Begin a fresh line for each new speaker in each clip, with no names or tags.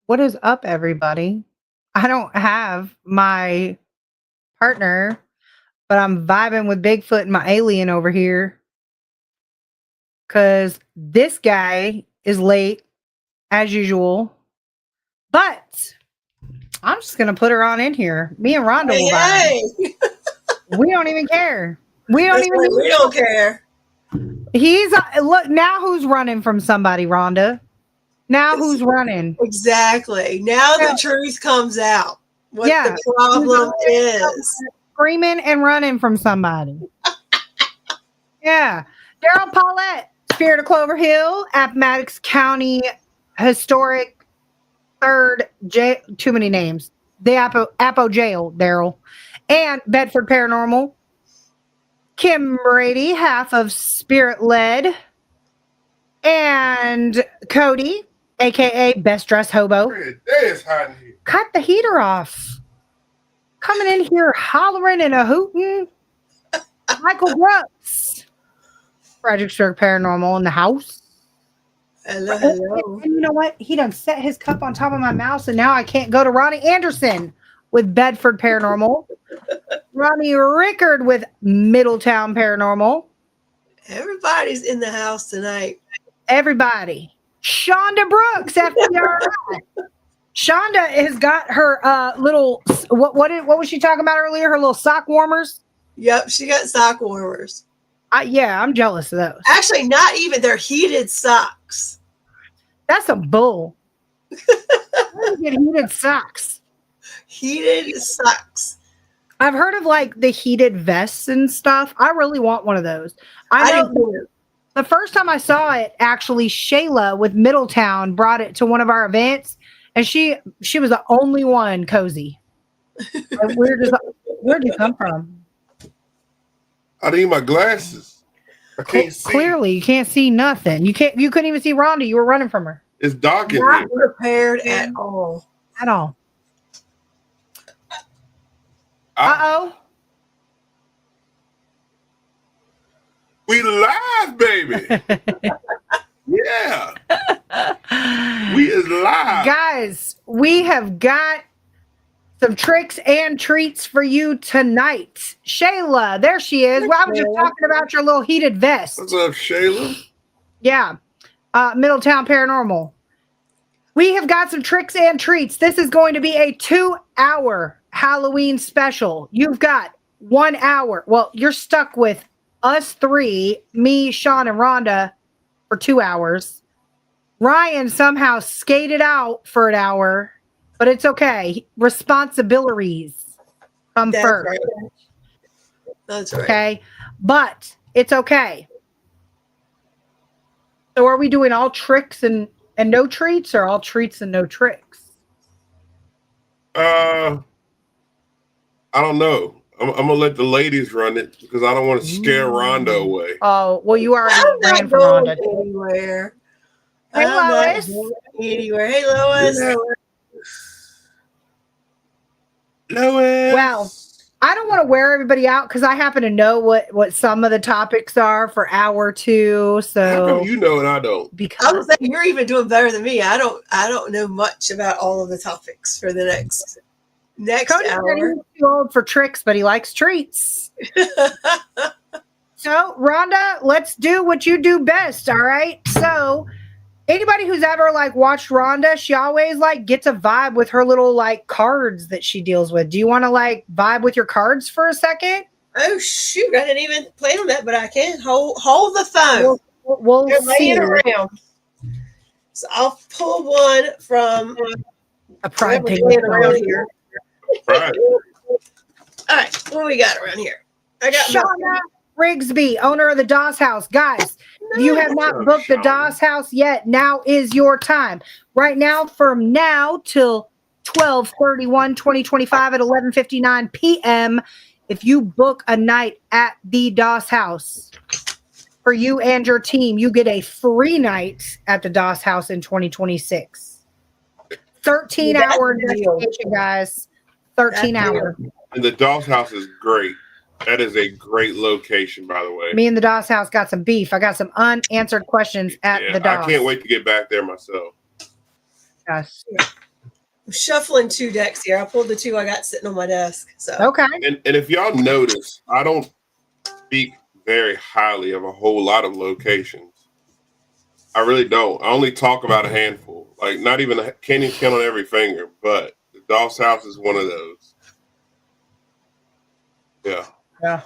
What is up, everybody? I don't have my partner, but I'm vibing with Bigfoot and my alien over here because this guy is late as usual. But I'm just going to put her on in here. Me and Rhonda will vibe. We don't even care. We don't
care.
He's look now. Who's running from somebody, Rhonda? Now who's running?
Exactly. Now the truth comes out. What the problem is.
Screaming and running from somebody. Yeah. Daryl Paulette, Spirit of Clover Hill, Appomattox County Historic Third Jail. Too many names. The Appo Jail, Daryl. And Bedford Paranormal. Kim Brady, half of Spirit Led. And Cody, aka Best Dressed Hobo.
It's hot in here.
Cut the heater off. Coming in here hollering and a hooting. Michael Brooks. Fredericksburg Paranormal in the house.
Hello.
And you know what? He done set his cup on top of my mouse, and now I can't go to Ronnie Anderson with Bedford Paranormal. Ronnie Rickard with Middletown Paranormal.
Everybody's in the house tonight.
Everybody. Shonda Brooks, FDR. Shonda has got her little what was she talking about earlier? Her little sock warmers.
Yep, she got sock warmers.
Yeah, I'm jealous of those.
Actually, not even. They're heated socks.
That's a bull. Where do you get heated socks?
Heated socks.
I've heard of like the heated vests and stuff. I really want one of those. I know the first time I saw it, actually, Shayla with Middletown brought it to one of our events, and she was the only one cozy. Where'd you come from?
I need my glasses. I can't see.
Clearly, you can't see nothing. You couldn't even see Rhonda. You were running from her.
It's dark in
Not
here.
prepared at all.
At all. Uh-oh.
We live, baby. Yeah. We is live.
Guys, we have got some tricks and treats for you tonight. Shayla, there she is. Well, I was just talking about your little heated vest.
What's up, Shayla?
Yeah. Middletown Paranormal. We have got some tricks and treats. This is going to be a 2-hour Halloween special. You've got 1 hour. Well, you're stuck with us three, me, Sean, and Rhonda for 2 hours. Ryan somehow skated out for an hour, but it's okay. Responsibilities come first.
Right. That's right.
Okay. But it's okay. So are we doing all tricks and no treats, or all treats and no tricks?
I don't know. I'm gonna let the ladies run it because I don't want to scare Rhonda away.
Oh, well, you already ran for Rhonda.
Anywhere.
Hey, Lois.
Anywhere. Hey, Lois.
Lois.
Well, I don't want to wear everybody out because I happen to know what some of the topics are for hour two. So
how come you know and I don't?
Because
I was saying you're even doing better than me. I don't know much about all of the topics for the next
Cody
hour.
said he's too old for tricks, but he likes treats. So, Rhonda, let's do what you do best. All right. So, anybody who's ever like watched Rhonda, she always like gets a vibe with her little like cards that she deals with. Do you want to like vibe with your cards for a second?
Oh shoot! I didn't even plan on that, but I can hold the phone.
We'll see
it around. So I'll pull one from
a pride
around here.
Right.
All right, what do we got around here? I got
Shauna Rigsby, owner of the Doss House. Guys, if you have not booked the Doss House yet, now is your time. Right now, from now till 12/31/2025 at 11:59 p.m., if you book a night at the Doss House for you and your team, you get a free night at the Doss House in 2026. 13-hour investigation, guys. 13 hours.
And the Doss House is great. That is a great location, by the way.
Me and the Doss House got some beef. I got some unanswered questions at the Doss.
I can't wait to get back there myself.
Yes.
I'm shuffling 2 decks here. I pulled the 2 I got sitting on my desk. So
Okay.
And if y'all notice, I don't speak very highly of a whole lot of locations. I really don't. I only talk about a handful. Like not even can't even count on every finger. But the Doll's House is one of those. Yeah.
Yeah.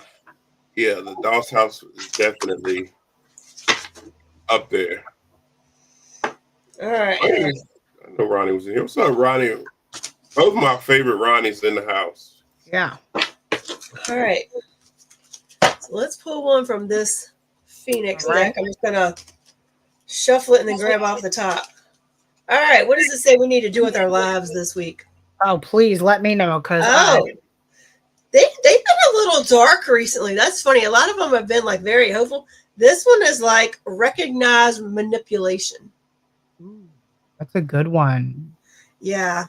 Yeah, the Doll's House is definitely up there.
all right.
I know Ronnie was in here. What's up, Ronnie? Both my favorite Ronnies in the house.
Yeah.
All right. So let's pull one from this Phoenix deck. I'm just gonna shuffle it and then grab off the top. All right. What does it say we need to do with our lives this week?
Oh, please let me know because
they've been a little dark recently. That's funny. A lot of them have been like very hopeful. This one is like recognize manipulation.
that's a good one.
Yeah.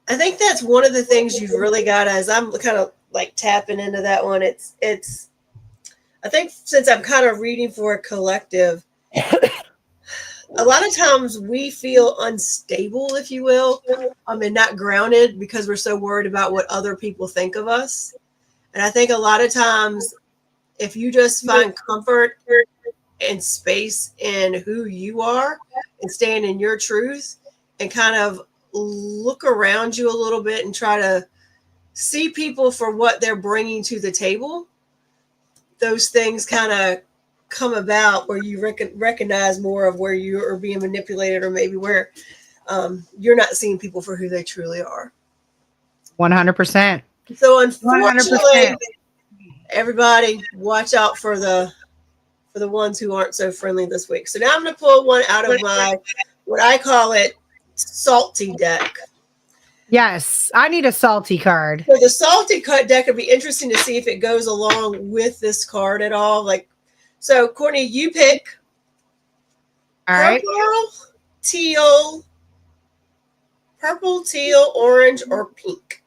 I think that's one of the things you've really got to, as I'm kind of like tapping into that one. It's, I think since I'm kind of reading for a collective, a lot of times we feel unstable, if you will, and not grounded because we're so worried about what other people think of us. And I think a lot of times if you just find comfort and space in who you are and stand in your truth and kind of look around you a little bit and try to see people for what they're bringing to the table, those things kind of come about where you recognize more of where you are being manipulated or maybe where you're not seeing people for who they truly are.
100%.
So unfortunately, 100%. Everybody watch out for the ones who aren't so friendly this week. So now I'm going to pull one out of my, what I call it, salty deck.
Yes, I need a salty card.
So the salty deck would be interesting to see if it goes along with this card at all. Like, so Courtney, you pick.
All right.
Purple, teal, orange, or pink.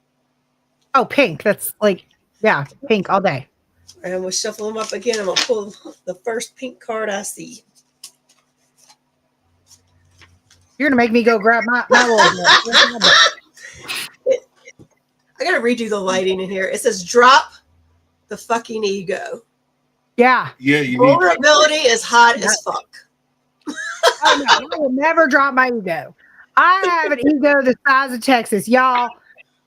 Oh, pink. That's like, yeah, pink all day.
And I'm going to shuffle them up again. I'm going to pull the first pink card I see.
You're going to make me go grab my little
I got to redo the lighting in here. It says drop the fucking ego.
Yeah.
Yeah. You
Vulnerability is hot as fuck.
Oh, no, I will never drop my ego. I have an ego the size of Texas. Y'all,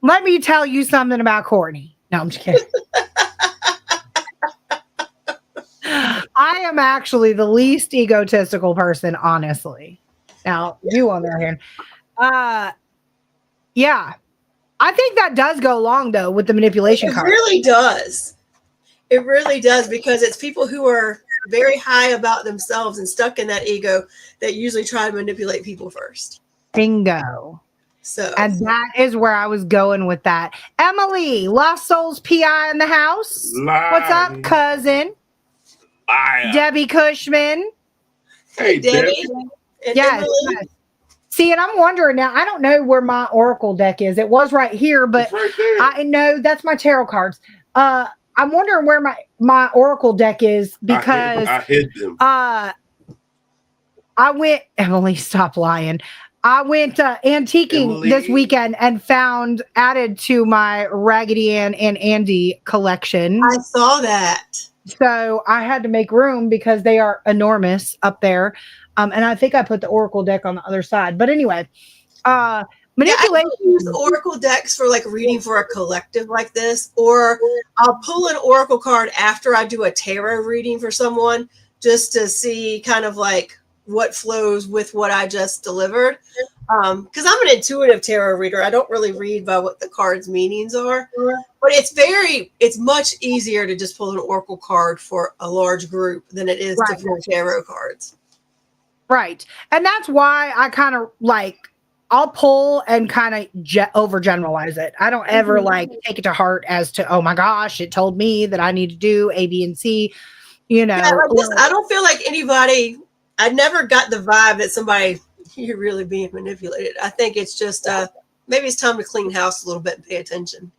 let me tell you something about Courtney. No, I'm just kidding. I am actually the least egotistical person, honestly. Now, you on the other hand. Yeah. I think that does go along, though, with the manipulation card.
It really does. It really does, because it's people who are very high about themselves and stuck in that ego that usually try to manipulate people first.
Bingo.
So,
and that is where I was going with that. Emily, Lost Souls PI in the house. What's up, cousin? Debbie Cushman.
Hey, Debbie.
Yes. See, and I'm wondering now, I don't know where my Oracle deck is. It was right here, but
right there.
I know that's my tarot cards. I'm wondering where my Oracle deck is because
I hid them.
I went, Emily, stop lying. I went antiquing this weekend and found added to my Raggedy Ann and Andy collection.
I saw that.
So I had to make room because they are enormous up there. And I think I put the Oracle deck on the other side. But anyway, manipulation.
I use Oracle decks for like reading for a collective like this, or I'll pull an Oracle card after I do a tarot reading for someone just to see kind of like what flows with what I just delivered. Because I'm an intuitive tarot reader. I don't really read by what the card's meanings are, but it's much easier to just pull an Oracle card for a large group than it is to pull tarot cards.
Right. And that's why I kind of like, I'll pull and kind of overgeneralize it. I don't ever like take it to heart as to, oh my gosh, it told me that I need to do A, B, and C, you know.
Yeah, I don't feel like anybody, I never got the vibe that somebody, you're really being manipulated. I think it's just, maybe it's time to clean house a little bit and pay attention.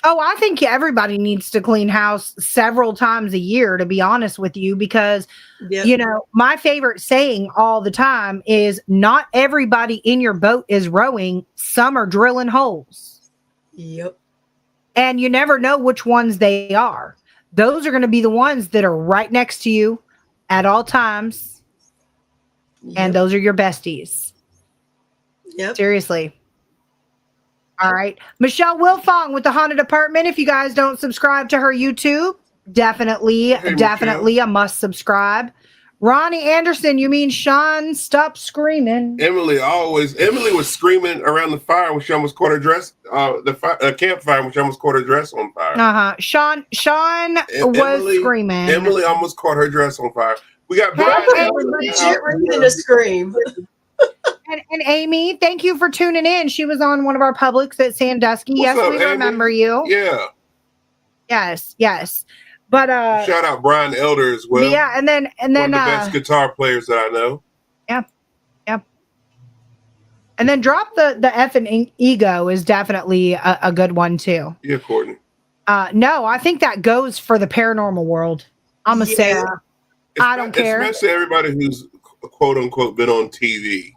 Oh, I think everybody needs to clean house several times a year, to be honest with you, because,
Yep.
you know, my favorite saying all the time is not everybody in your boat is rowing. Some are drilling holes.
Yep.
And you never know which ones they are. Those are going to be the ones that are right next to you at all times. And those are your besties.
Yep.
Seriously. All right. Michelle Wilfong with the Haunted Apartment. If you guys don't subscribe to her YouTube, definitely a must subscribe. Ronnie Anderson, you mean Sean? Stop screaming.
Emily was screaming around the fire when she almost caught her dress, the campfire when she almost caught her dress on fire.
Sean was screaming.
Emily almost caught her dress on fire. We got
legit reason to scream.
And Amy, thank you for tuning in. She was on one of our publics at Sandusky.
What's up,
we
Amy?
remember you.
Yeah.
Yes. But
shout out Brian Elder as well.
Yeah, and then
one of the best guitar players that I know.
Yeah. And then drop the effing ego is definitely a good one too.
Yeah, Courtney.
No, I think that goes for the paranormal world. I'm gonna say I don't care.
Especially everybody who's quote unquote been on TV.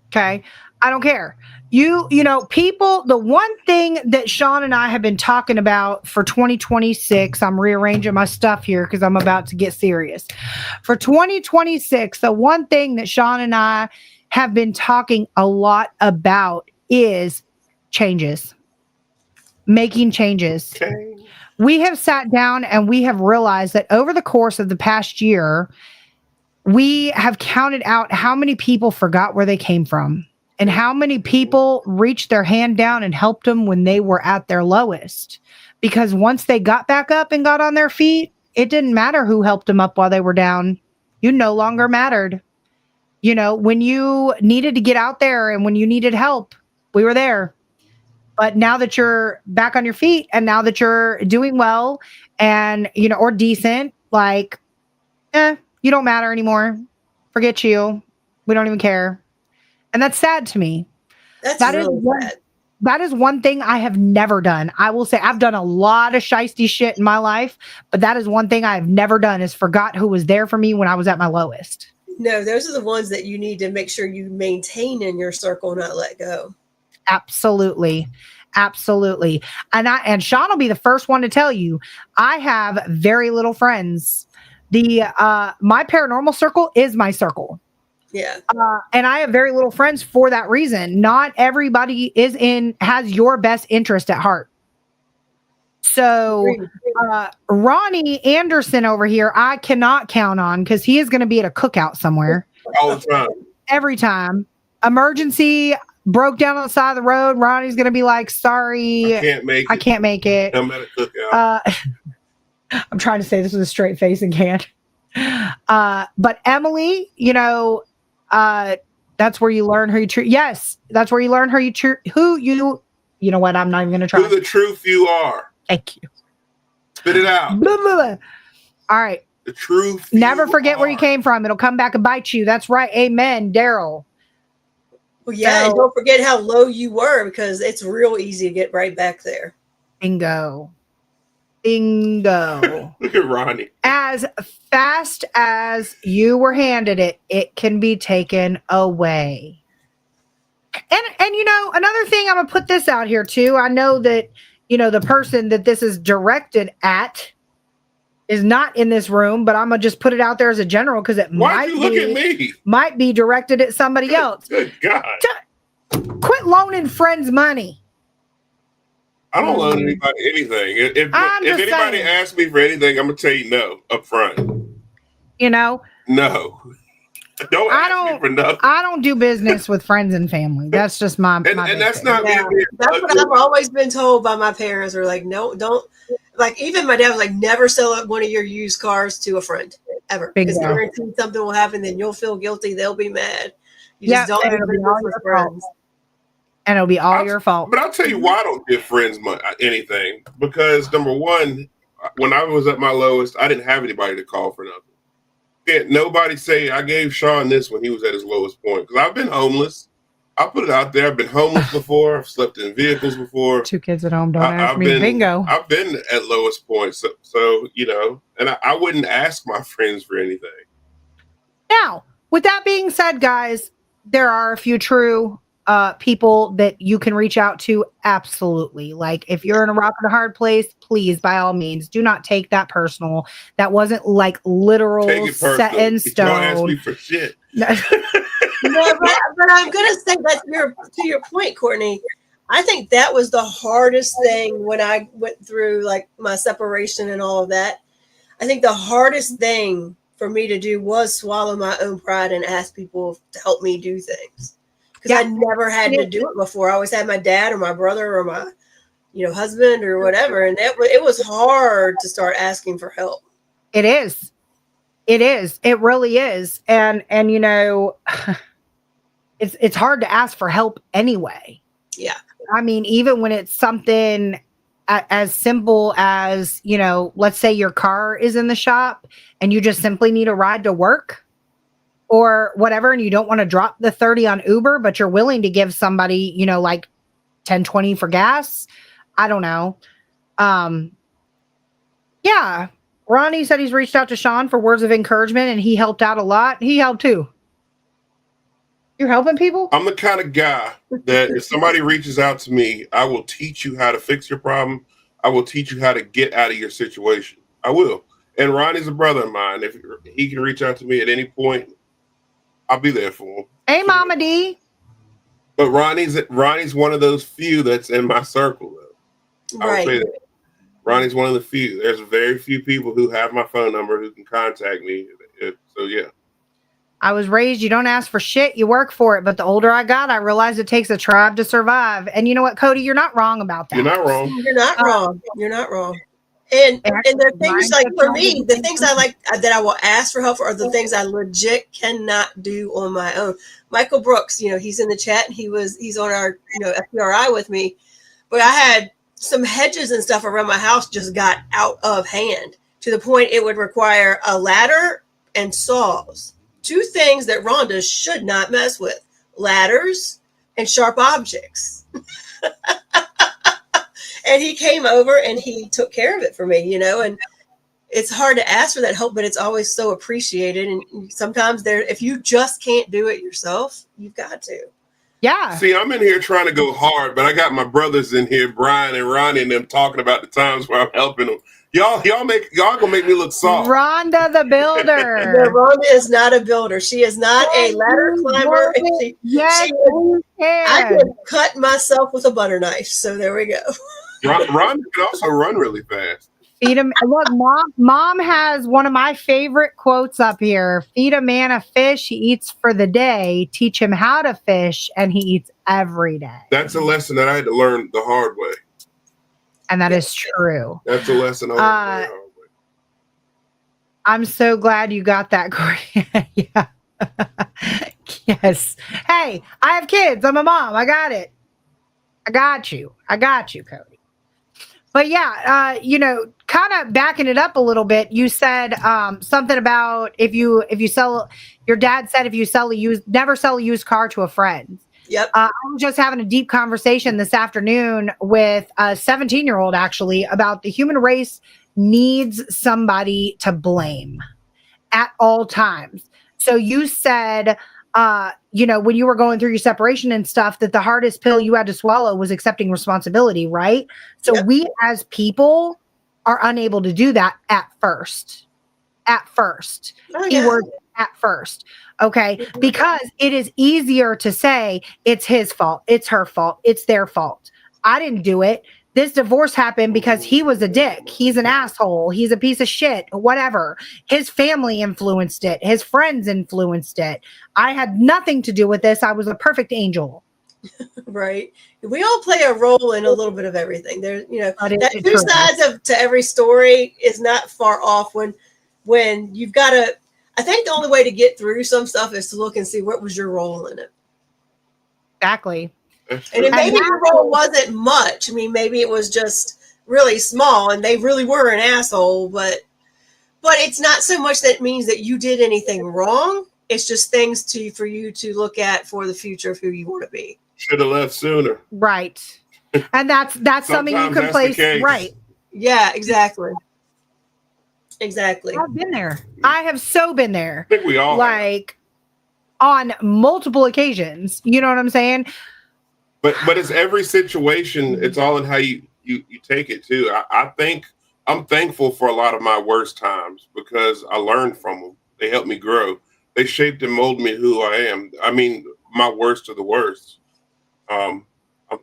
Okay. I don't care. You know, people, the one thing that Sean and I have been talking about for 2026, I'm rearranging my stuff here because I'm about to get serious. For 2026, the one thing that Sean and I have been talking a lot about is changes, making changes.
Okay.
We have sat down and we have realized that over the course of the past year, we have counted out how many people forgot where they came from and how many people reached their hand down and helped them when they were at their lowest. Because once they got back up and got on their feet, it didn't matter who helped them up while they were down. You no longer mattered. You know, when you needed to get out there and when you needed help, we were there. But now that you're back on your feet and now that you're doing well and, you know, or decent, like, you don't matter anymore. Forget you. We don't even care. And that's sad to me.
That really sad.
That is one thing I have never done. I will say I've done a lot of shiesty shit in my life, but that is one thing I've never done is forgot who was there for me when I was at my lowest.
No, those are the ones that you need to make sure you maintain in your circle, not let go.
Absolutely. And Sean will be the first one to tell you, I have very little friends. My paranormal circle is my circle.
Yeah.
And I have very little friends for that reason. Not everybody has your best interest at heart. So Ronnie Anderson over here, I cannot count on because he is going to be at a cookout somewhere.
All the time.
Every time. Emergency, broke down on the side of the road. Ronnie's going to be like, sorry, I can't make it.
I'm at a cookout.
I'm trying to say this with a straight face and can't. But Emily, you know, that's where you learn who you true. Yes, that's where you learn you know what? I'm not even going to try.
Who the truth you are.
Thank you.
Spit it out.
Blah, blah, blah. All right.
The truth.
Never forget where you came from. It'll come back and bite you. That's right. Amen, Daryl.
Well, yeah, and don't forget how low you were because it's real easy to get right back there.
Bingo.
Look at Ronnie.
As fast as you were handed it, it can be taken away. And you know, another thing, I'm gonna put this out here too. I know that, you know, the person that this is directed at is not in this room, but I'm gonna just put it out there as a general because it might be directed at somebody else.
Good God.
Quit loaning friends money.
I don't loan anybody anything. If anybody asks me for anything, I'm gonna tell you no up front.
You know?
No. Don't ask me for nothing.
I don't do business with friends and family. That's just my
and that's not me.
That's what I've always been told by my parents. Are like, no, don't. Like even my dad was like, never sell one of your used cars to a friend ever. Because guaranteed something will happen, then you'll feel guilty. They'll be mad. You just don't do business with friends.
And it'll be all your fault.
But I'll tell you why I don't give friends anything. Because number one, when I was at my lowest, I didn't have anybody to call for nothing. Can't nobody say I gave Sean this when he was at his lowest point. Because I've been homeless. I'll put it out there. I've been homeless before. I've slept in vehicles before.
2 kids at home. Don't ask me. Bingo.
I've been at lowest points. So you know, and I wouldn't ask my friends for anything.
Now, with that being said, guys, there are a few true people that you can reach out to. Absolutely. Like if you're in a rock and a hard place, please, by all means, do not take that personal. That wasn't like literal set in stone.
Don't ask me for shit.
No, but I'm gonna say that to your point, Courtney. I think that was the hardest thing when I went through like my separation and all of that. I think the hardest thing for me to do was swallow my own pride and ask people to help me do things. Because I never had to do it before. I always had my dad or my brother or my, husband or whatever. And it was hard to start asking for help.
It is. It is. It really is. And it's hard to ask for help anyway.
Yeah.
I mean, even when it's something as simple as, let's say your car is in the shop and you just simply need a ride to work or whatever, and you don't want to drop the 30 on Uber, but you're willing to give somebody, like 10, 20 for gas. I don't know. Yeah. Ronnie said he's reached out to Sean for words of encouragement and he helped out a lot. He helped too. You're helping people?
I'm the kind of guy that if somebody reaches out to me, I will teach you how to fix your problem. I will teach you how to get out of your situation. I will. And Ronnie's a brother of mine. If he can reach out to me at any point, I'll be there for him.
Hey, Mama D.
But Ronnie's one of those few that's in my circle, though.
Right.
I would say that. Ronnie's one of the few. There's very few people who have my phone number who can contact me. So, yeah.
I was raised, you don't ask for shit, you work for it. But the older I got, I realized it takes a tribe to survive. And you know what, Cody? You're not wrong about that.
You're not wrong.
You're not wrong. You're not wrong. And the things like for me, the things I like that I will ask for help for are the things I legit cannot do on my own. Michael Brooks, he's in the chat and he's on our, FPRI with me. But I had some hedges and stuff around my house just got out of hand to the point it would require a ladder and saws. 2 things that Rhonda should not mess with: ladders and sharp objects. And he came over and he took care of it for me, and it's hard to ask for that help, but it's always so appreciated. And sometimes if you just can't do it yourself, you've got to.
Yeah.
See, I'm in here trying to go hard, but I got my brothers in here, Brian and Ronnie, and them talking about the times where I'm helping them. Y'all gonna make me look soft.
Rhonda the builder.
No, Rhonda is not a builder. She is not a ladder climber. I can cut myself with a butter knife. So there we go.
Rhonda can also run really fast.
Feed him. Look, mom has one of my favorite quotes up here. Feed a man a fish, he eats for the day. Teach him how to fish, and he eats every day.
That's a lesson that I had to learn the hard way.
And that is true.
That's a lesson I learned the hard way.
I'm so glad you got that, Corey. Yeah. Yes. Hey, I have kids. I'm a mom. I got it. I got you, Cody. But yeah, kind of backing it up a little bit, you said something about if you sell, your dad said if you never sell a used car to a friend.
Yep.
I was just having a deep conversation this afternoon with a 17-year-old actually about the human race needs somebody to blame at all times. So you said, when you were going through your separation and stuff, that the hardest pill you had to swallow was accepting responsibility, right? So we as people are unable to do that at first. Keyword at first. Okay. Because it is easier to say it's his fault. It's her fault. It's their fault. I didn't do it. This divorce happened because he was a dick. He's an asshole. He's a piece of shit, whatever. His family influenced it. His friends influenced it. I had nothing to do with this. I was a perfect angel.
Right. We all play a role in a little bit of everything. There's, that 2
true.
sides to every story is not far off when you've got to, I think the only way to get through some stuff is to look and see what was your role in it.
Exactly.
And maybe your role wasn't much. I mean, maybe it was just really small and they really were an asshole, but it's not so much that it means that you did anything wrong. It's just things for you to look at for the future of who you want to be.
Should have left sooner.
Right. And that's something you can place. Right.
Yeah, exactly. Exactly.
I've been there. I have so been there.
I think we all
like on multiple occasions. You know what I'm saying?
But it's every situation. It's all in how you take it too. I think I'm thankful for a lot of my worst times because I learned from them. They helped me grow. They shaped and molded me who I am. I mean, my worst of the worst. I'm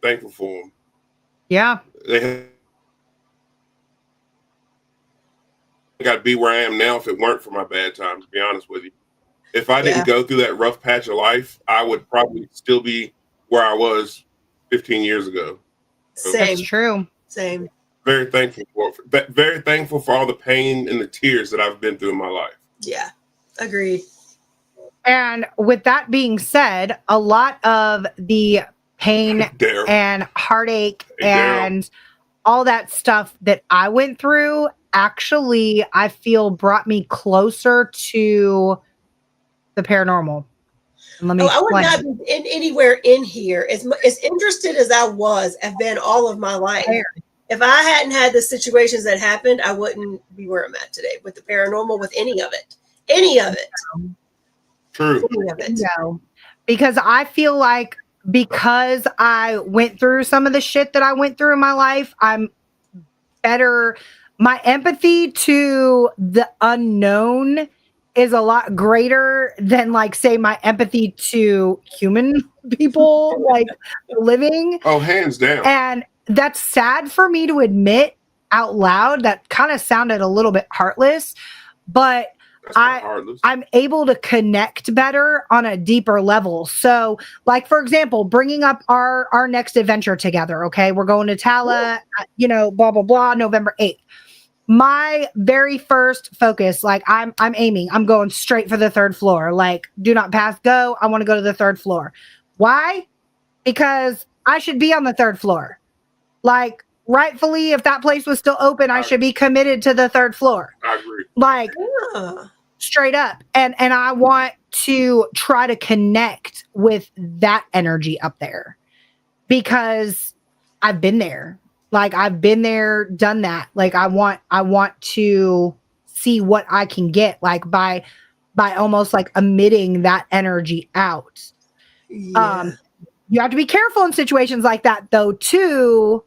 thankful for them.
Yeah.
They got to be where I am now if it weren't for my bad times, to be honest with you. If I didn't go through that rough patch of life, I would probably still be where I was 15 years ago.
Same.
That's true.
Same.
Very thankful for all the pain and the tears that I've been through in my life.
Yeah. Agreed.
And with that being said, a lot of the pain and heartache and all that stuff that I went through actually, I feel, brought me closer to the paranormal. And let me
I would not be anywhere in here as interested as I have been all of my life. If I hadn't had the situations that happened, I wouldn't be where I'm at today with the paranormal, with any of it. Any of it.
True.
Any of it.
No. Because I feel like because I went through some of the shit that I went through in my life, I'm better. My empathy to the unknown is a lot greater than, like, say, my empathy to human people, like, living.
Oh, hands down.
And that's sad for me to admit out loud. That kind of sounded a little bit heartless, but I'm able to connect better on a deeper level. So, like, for example, bringing up our next adventure together. Okay. We're going to Tala, blah, blah, blah, November 8th. My very first focus, like I'm aiming, I'm going straight for the 3rd floor. Like, do not pass go. I want to go to the 3rd floor. Why? Because I should be on the 3rd floor. Like, rightfully, if that place was still open, I should be committed to the 3rd floor.
I agree.
Like, straight up. And I want to try to connect with that energy up there because I've been there. Like, I've been there, done that. Like, I want to see what I can get, like, by almost like emitting that energy out.
Yeah.
You have to be careful in situations like that, though, too,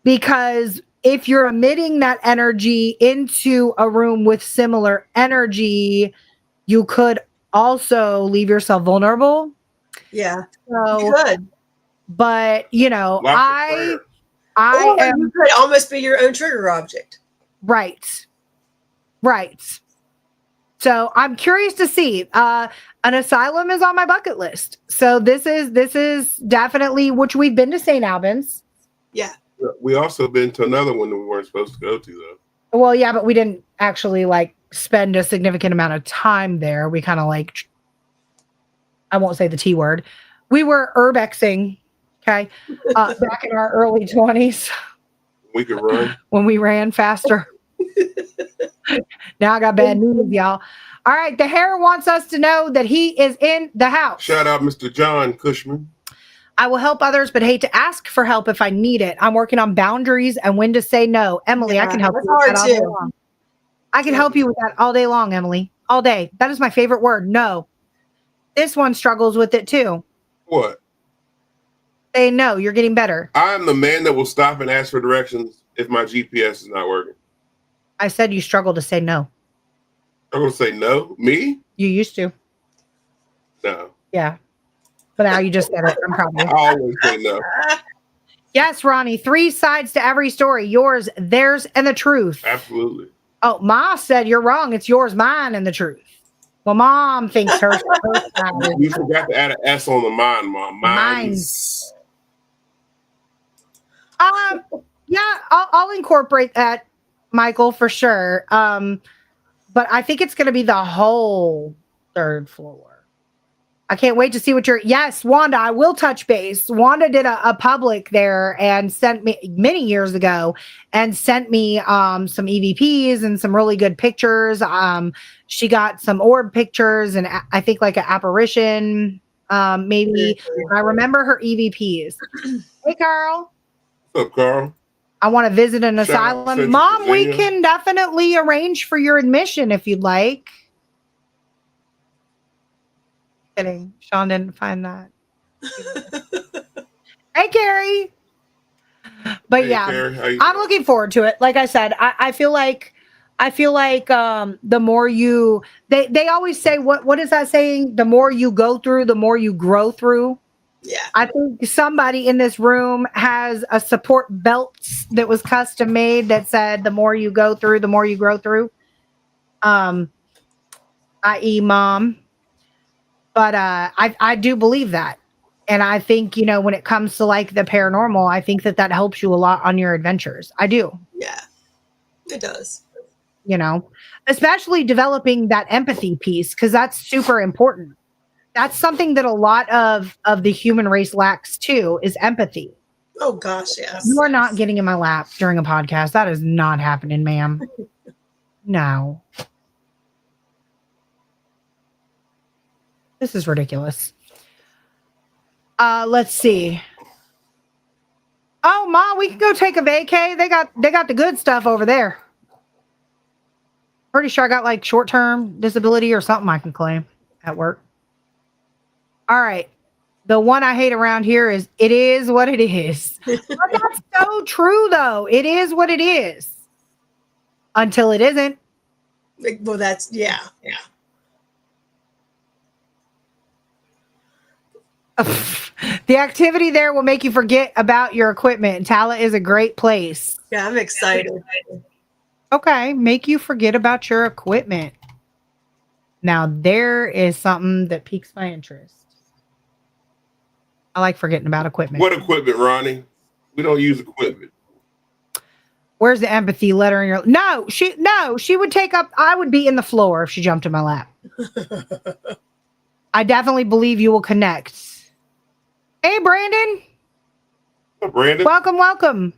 because if you're emitting that energy into a room with similar energy, you could also leave yourself vulnerable.
Yeah.
So,
you could.
But, you
could almost be your own trigger object.
Right. So I'm curious to see. An asylum is on my bucket list. So this is definitely, which we've been to St. Albans.
Yeah.
We also been to another one that we weren't supposed to go to, though.
Well, yeah, but we didn't actually like spend a significant amount of time there. We kind of like, I won't say the T word. We were urbexing. Okay. Back in our early 20s.
We could run.
When we ran faster. Now I got bad news, y'all. All right. The hair wants us to know that he is in the house.
Shout out Mr. John Cushman.
I will help others, but hate to ask for help if I need it. I'm working on boundaries and when to say no. Emily, I can help you with that all day long. I can help you with that all day long, Emily. All day. That is my favorite word. No. This one struggles with it too.
What?
Say no. You're getting better.
I'm the man that will stop and ask for directions if my GPS is not working.
I said you struggle to say no.
I'm going to say no? Me?
You used to.
No.
Yeah. But now you just said it. I'm proud of you.
I always say no.
Yes, Ronnie. 3 sides to every story. Yours, theirs, and the truth.
Absolutely.
Oh, Ma said you're wrong. It's yours, mine, and the truth. Well, Mom thinks her side.
You forgot to add an S on the mine, Mom.
Mine's. Yeah, I'll incorporate that, Michael, for sure. But I think it's going to be the whole 3rd floor. I can't wait to see what yes, Wanda, I will touch base. Wanda did a public there and sent me many years ago and sent me some EVPs and some really good pictures. She got some orb pictures and I think like an apparition, maybe. I remember her EVPs. Hey, Carl.
What's up, Carl?
I want to visit an
Shout out
asylum.
Central
Mom, we
Virginia.
can definitely arrange for your admission if you'd like. Kidding. Sean didn't find that. Hey, Carrie. But
Hey,
yeah,
Carrie, how you
I'm
doing?
looking forward to it. Like I said, I feel like the more you they always say what is that saying? The more you go through, the more you grow through.
Yeah.
I think somebody in this room has a support belt that was custom made that said the more you go through, the more you grow through. I.e. mom. But I do believe that. And I think, when it comes to like the paranormal, I think that helps you a lot on your adventures. I do.
Yeah, it does.
Especially developing that empathy piece, because that's super important. That's something that a lot of the human race lacks too, is empathy.
Oh gosh, yes.
You are not getting in my lap during a podcast. That is not happening, ma'am. No. This is ridiculous. Let's see. Oh, Ma, we can go take a vacay. They got the good stuff over there. Pretty sure I got like short-term disability or something I can claim at work. All right. The one I hate around here is it is what it is. But that's so true, though. It is what it is. Until it isn't.
Well, that's, yeah.
The activity there will make you forget about your equipment. Tala is a great place.
Yeah, I'm excited.
Okay, make you forget about your equipment. Now, there is something that piques my interest. I like forgetting about equipment.
What equipment, Ronnie? We don't use equipment.
Where's the empathy letter in your... No, she would take up... I would be in the floor if she jumped in my lap. I definitely believe you will connect. Hey, Brandon.
What's up, Brandon?
Welcome.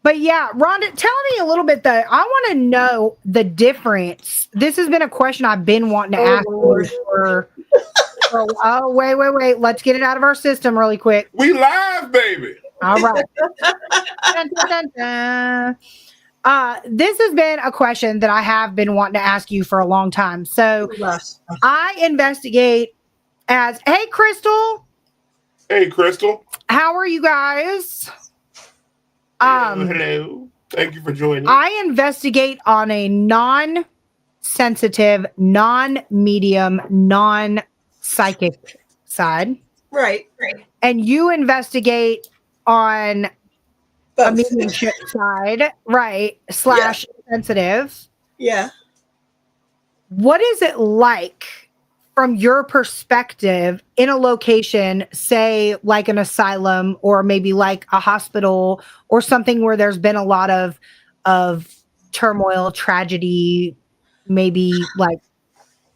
But yeah, Rhonda, tell me a little bit though. I want to know the difference. This has been a question I've been wanting to ask you for. Oh, wait. Let's get it out of our system really quick.
We live, baby.
All right. Dun, dun, dun, dun. This has been a question that I have been wanting to ask you for a long time. So I investigate as, hey, Crystal.
Hey, Crystal.
How are you guys?
Hello. Thank you for joining.
I investigate on a non-sensitive, non-medium, non-psychic side.
Right.
And you investigate on
Both.
a mediumship side, right? / sensitive.
Yeah.
What is it like from your perspective in a location, say like an asylum or maybe like a hospital or something where there's been a lot of turmoil, tragedy, maybe like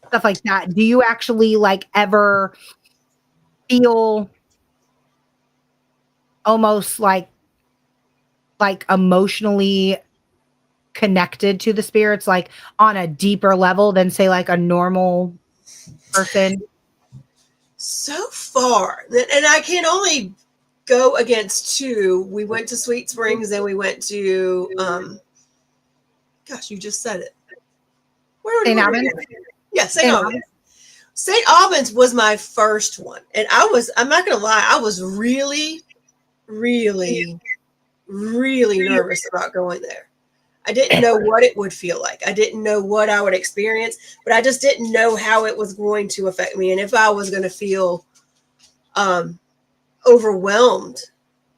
stuff like that? Do you actually like ever feel almost like emotionally connected to the spirits, like on a deeper level than say like a normal person?
So far, and I can only go against two. We went to Sweet Springs, and we went to gosh, you just said it. Where
St. Albans?
Yeah, St. Albans. St. Albans was my first one, and I'm not gonna lie, I was really nervous about going there. I didn't know what it would feel like. I didn't know what I would experience, but I just didn't know how it was going to affect me and if I was going to feel overwhelmed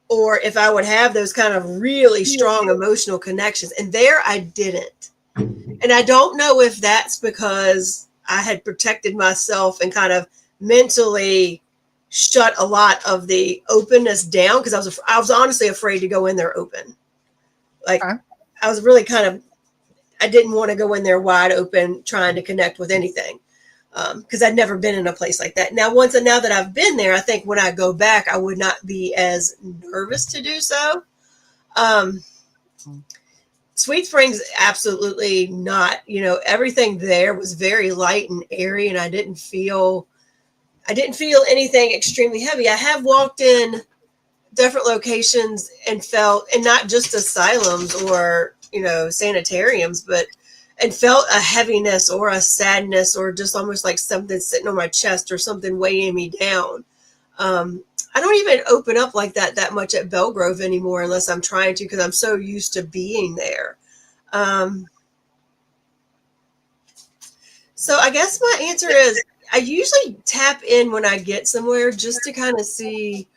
or if I would have those kind of really strong emotional connections. And there I didn't. And I don't know if that's because I had protected myself and kind of mentally shut a lot of the openness down because I was honestly afraid to go in there open. Like, okay. I was really I didn't want to go in there wide open trying to connect with anything. because I'd never been in a place like that. Now that I've been there, I think when I go back, I would not be as nervous to do so. Sweet Springs, absolutely not. Everything there was very light and airy, and I didn't feel anything extremely heavy. I have walked in different locations and not just asylums or, sanitariums, and felt a heaviness or a sadness or just almost like something sitting on my chest or something weighing me down. I don't even open up like that much at Belgrove anymore unless I'm trying to, because I'm so used to being there. So I guess my answer is I usually tap in when I get somewhere just to kind of see.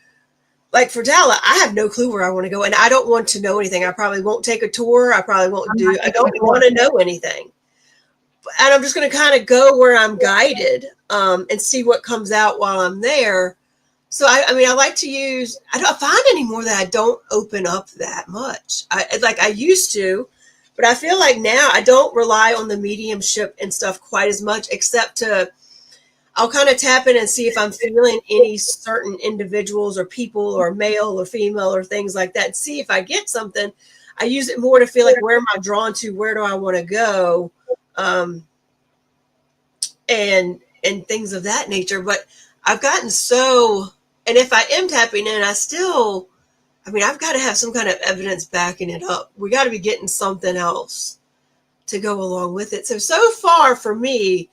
Like for Dalla, I have no clue where I want to go, and I don't want to know anything. I probably won't take a tour. I don't want to know anything. And I'm just going to kind of go where I'm guided and see what comes out while I'm there. So, I like to use, I don't find anymore that I don't open up that much. I used to, but I feel like now I don't rely on the mediumship and stuff quite as much, except I'll kind of tap in and see if I'm feeling any certain individuals or people or male or female or things like that. And see if I get something. I use it more to feel like, where am I drawn to? Where do I want to go? And things of that nature. But I've gotten and if I am tapping in, I've got to have some kind of evidence backing it up. We got to be getting something else to go along with it. So far for me,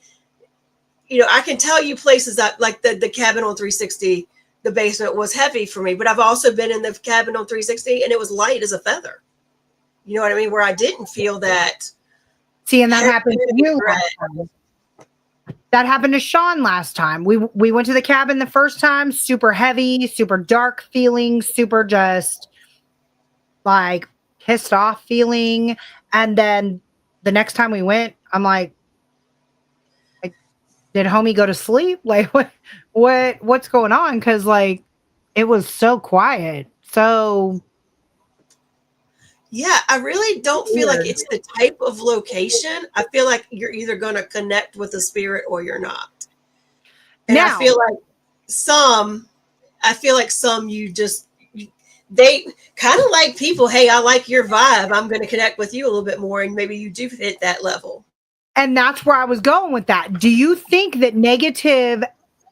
I can tell you places that, like the cabin on 360, the basement was heavy for me, but I've also been in the cabin on 360 and it was light as a feather. You know what I mean? Where I didn't feel that.
See, and that happened to you last time. That happened to Sean last time. We went to the cabin the first time, super heavy, super dark feeling, super just like pissed off feeling. And then the next time we went, I'm like, did homie go to sleep? Like what's going on? Cause like it was so quiet. So
yeah, I really don't feel like it's the type of location. I feel like you're either going to connect with the spirit or you're not. And now, I feel like some they kind of like people. Hey, I like your vibe. I'm going to connect with you a little bit more. And maybe you do hit that level.
And that's where I was going with that. Do you think that negative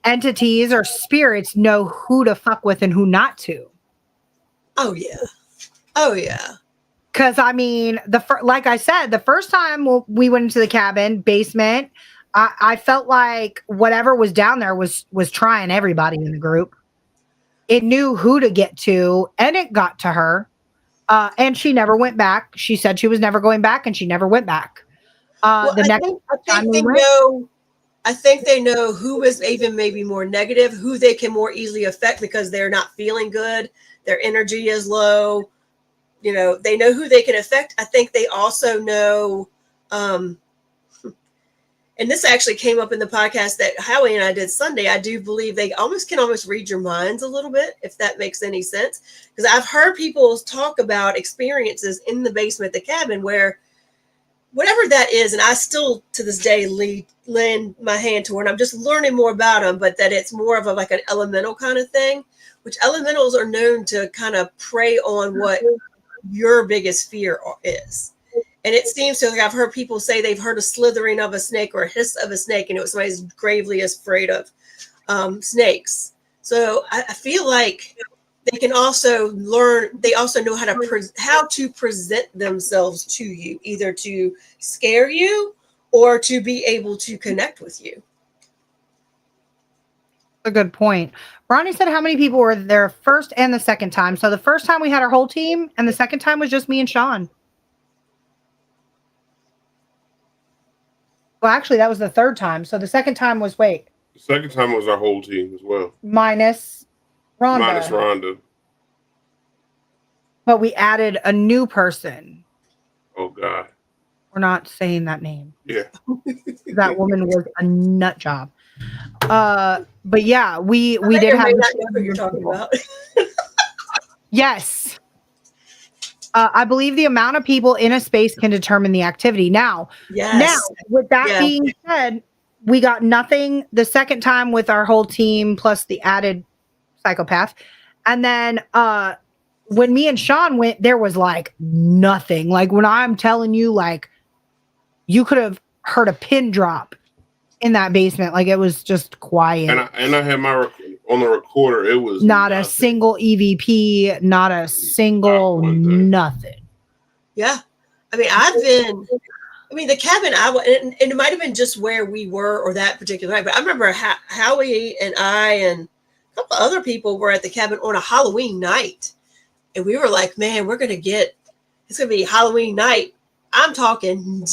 entities or spirits know who to fuck with and who not to?
Oh, yeah. Oh, yeah.
Because, like I said, the first time we went into the cabin, basement, I felt like whatever was down there was trying everybody in the group. It knew who to get to, and it got to her. And she never went back. She said she was never going back, and she never went back. I
think they know who is even maybe more negative, who they can more easily affect because they're not feeling good. Their energy is low. They know who they can affect. I think they also know, and this actually came up in the podcast that Howie and I did Sunday. I do believe they can almost read your minds a little bit, if that makes any sense. Because I've heard people talk about experiences in the basement, the cabin, where whatever that is, and I still to this day lend my hand toward, I'm just learning more about them, but that it's more of like an elemental kind of thing, which elementals are known to kind of prey on what your biggest fear is. And it seems to, like, I've heard people say they've heard a slithering of a snake or a hiss of a snake, and it was somebody's gravely afraid of snakes. So I feel like they can also learn. They also know how to present themselves to you, either to scare you or to be able to connect with you.
A good point. Ronnie said how many people were there first and the second time. So the first time we had our whole team, and the second time was just me and Sean. Well, actually, that was the third time. So the second time was
The second time was our whole team as well.
Minus Rhonda. But we added a new person.
Oh, God.
We're not saying that name.
Yeah.
That woman was a nut job. But yeah, we did have.
Not know who you're talking about.
Yes. I believe the amount of people in a space can determine the activity. Now,
yes.
with that being said, we got nothing the second time with our whole team plus the added psychopath. And then when me and Sean went, there was like nothing. Like when I'm telling you, like you could have heard a pin drop in that basement. Like it was just quiet.
And I had my on the recorder. It was
not
nothing.
a single EVP, not a single nothing.
Yeah. I mean, the cabin and it might have been just where we were or that particular night, but I remember Howie and I and a couple other people were at the cabin on a Halloween night. And we were like, man, it's going to be Halloween night. I'm talking.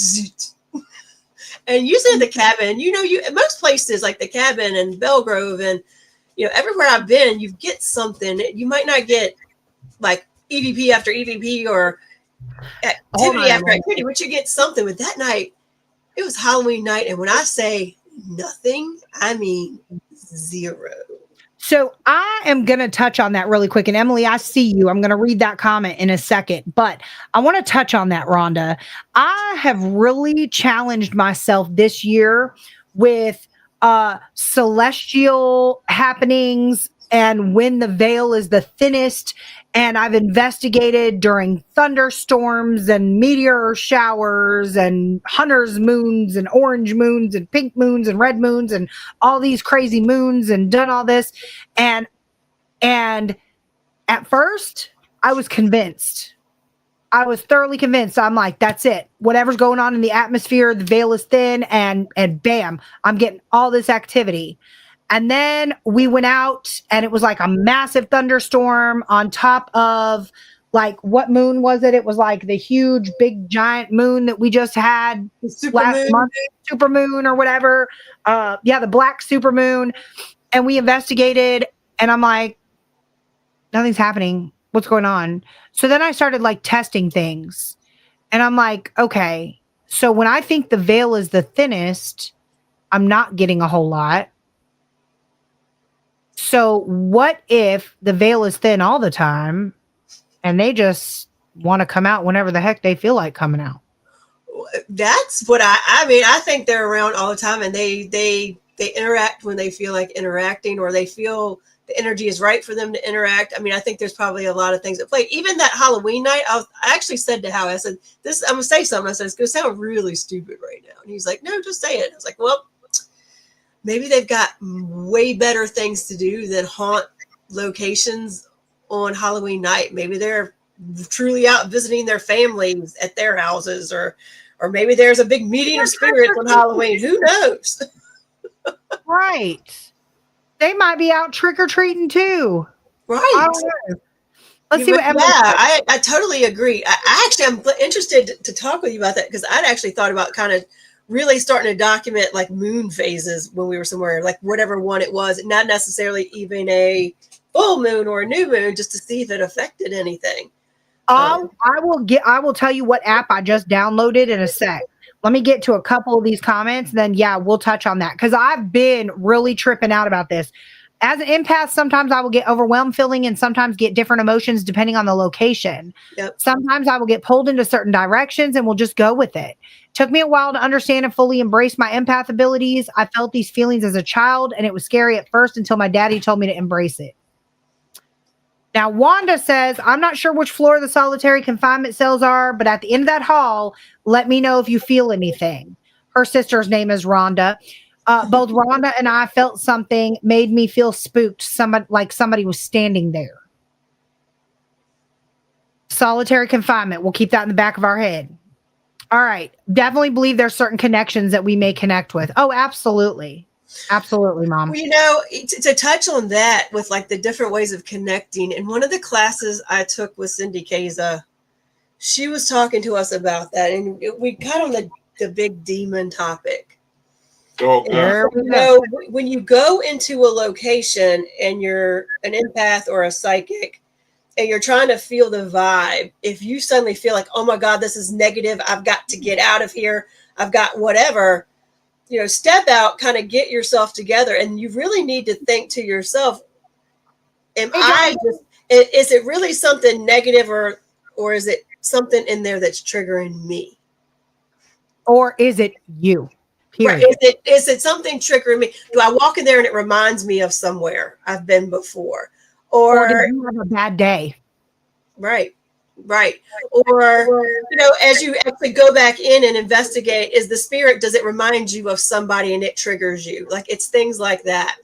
And usually the cabin, most places like the cabin and Belgrove and, everywhere I've been, you get something. You might not get like EVP after EVP or activity after activity, but you get something. But that night, it was Halloween night. And when I say nothing, I mean zero.
So I am going to touch on that really quick. And Emily, I see you. I'm going to read that comment in a second, but I want to touch on that, Rhonda. I have really challenged myself this year with celestial happenings and when the veil is the thinnest. And I've investigated during thunderstorms and meteor showers and hunter's moons and orange moons and pink moons and red moons and all these crazy moons and done all this. And at first I was convinced. I was thoroughly convinced. I'm like, that's it. Whatever's going on in the atmosphere, the veil is thin and bam, I'm getting all this activity. And then we went out and it was like a massive thunderstorm on top of like, what moon was it? It was like the huge, big, giant moon that we just had last month, super moon or whatever. The black super moon. And we investigated and I'm like, nothing's happening. What's going on? So then I started like testing things and I'm like, okay, so when I think the veil is the thinnest, I'm not getting a whole lot. So what if the veil is thin all the time and they just want to come out whenever the heck they feel like coming out?
That's what I think they're around all the time and they interact when they feel like interacting or they feel the energy is right for them to interact. I mean, I think there's probably a lot of things at play. Even that Halloween night, I actually said to Howie, I said, I'm going to say something. I said, it's going to sound really stupid right now. And he's like, no, just say it. I was like, well, maybe they've got way better things to do than haunt locations on Halloween night. Maybe they're truly out visiting their families at their houses, or maybe there's a big meeting of spirits on Halloween. Who knows?
Right. They might be out trick-or-treating too.
Right.
Let's see what Emily
says. I totally agree. I'm interested to talk with you about that because I'd actually thought about kind of really starting to document like moon phases when we were somewhere, like whatever one it was, not necessarily even a full moon or a new moon, just to see if it affected anything.
I will tell you what app I just downloaded in a sec. Let me get to a couple of these comments, then we'll touch on that because I've been really tripping out about this. As an empath, sometimes I will get overwhelmed feeling and sometimes get different emotions depending on the location.
Yep.
Sometimes I will get pulled into certain directions and we'll just go with it. Took me a while to understand and fully embrace my empath abilities. I felt these feelings as a child and it was scary at first until my daddy told me to embrace it. Now, Wanda says, I'm not sure which floor the solitary confinement cells are, but at the end of that hall, let me know if you feel anything. Her sister's name is Rhonda. Both Rhonda and I felt something made me feel spooked. Somebody was standing there. Solitary confinement. We'll keep that in the back of our head. All right. Definitely believe there's certain connections that we may connect with. Oh, absolutely. Absolutely, Mom.
Well, to touch on that with like the different ways of connecting. In one of the classes I took with Cindy Kaza, she was talking to us about that. And we got on the big demon topic.
Oh,
when you go into a location and you're an empath or a psychic and you're trying to feel the vibe, if you suddenly feel like, oh my God, this is negative, I've got to get out of here, I've got whatever, step out, kind of get yourself together. And you really need to think to yourself, is it really something negative or is it something in there that's triggering me?
Or is it you? Period.
Right. Is it something triggering me? Do I walk in there and it reminds me of somewhere I've been before?
Or did
Or
you have a bad day?
right. Or, as you actually go back in and investigate, is the spirit, does it remind you of somebody and it triggers you? Like, it's things like that.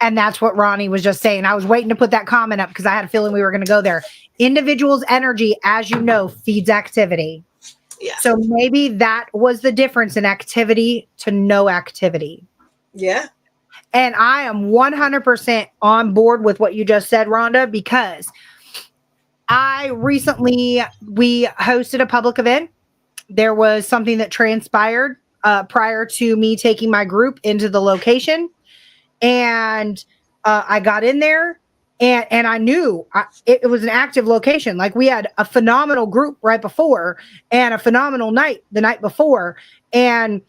And that's what Ronnie was just saying. I was waiting to put that comment up because I had a feeling we were going to go there. Individuals' energy, as you know, feeds activity.
Yeah.
So maybe that was the difference in activity to no activity.
Yeah.
And I am 100% on board with what you just said, Rhonda, because we hosted a public event. There was something that transpired prior to me taking my group into the location. And I got in there and I knew it was an active location. Like, we had a phenomenal group right before and a phenomenal night the night before. And,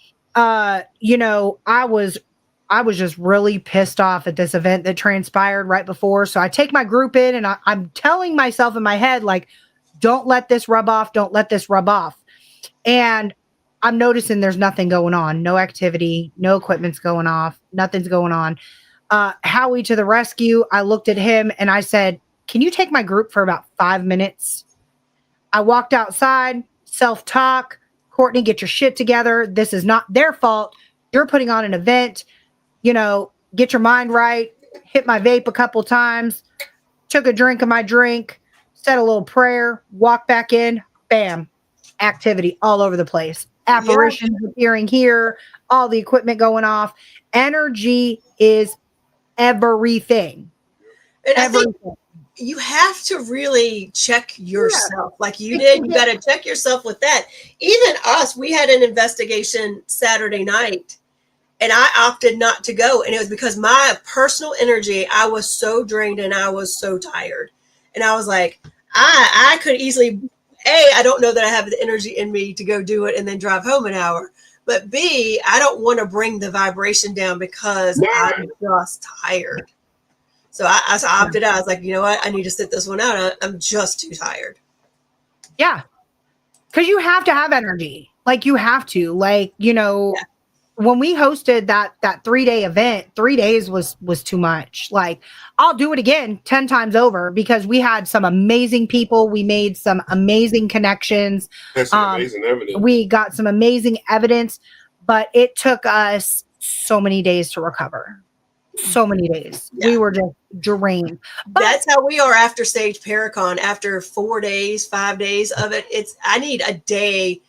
I was just really pissed off at this event that transpired right before. So I take my group in and I'm telling myself in my head, like, don't let this rub off. Don't let this rub off. And I'm noticing there's nothing going on. No activity, no equipment's going off. Nothing's going on. Howie to the rescue. I looked at him and I said, can you take my group for about 5 minutes? I walked outside, self-talk. Courtney, get your shit together. This is not their fault. You're putting on an event. Get your mind right. Hit my vape a couple times. Took a drink of my drink. Said a little prayer. Walked back in. Bam. Activity all over the place. Apparitions appearing here. All the equipment going off. Energy is everything.
And I think you have to really check yourself like you did. You got to check yourself with that. Even us, we had an investigation Saturday night and I opted not to go. And it was because my personal energy, I was so drained and I was so tired. And I was like, I could easily, I don't know that I have the energy in me to go do it and then drive home an hour. But B, I don't want to bring the vibration down because I'm just tired. So I opted out. I was like, you know what? I need to sit this one out. I'm just too tired.
Yeah. Because you have to have energy. Like, you have to. Like, when we hosted that 3-day event, 3 days was too much. Like, I'll do it again 10 times over because we had some amazing people. We made some amazing connections.
That's some amazing evidence.
We got some amazing evidence, but it took us so many days to recover. So many days. We were just drained. But
that's how we are after Sage Paracon. After 4 days, 5 days of it, I need a day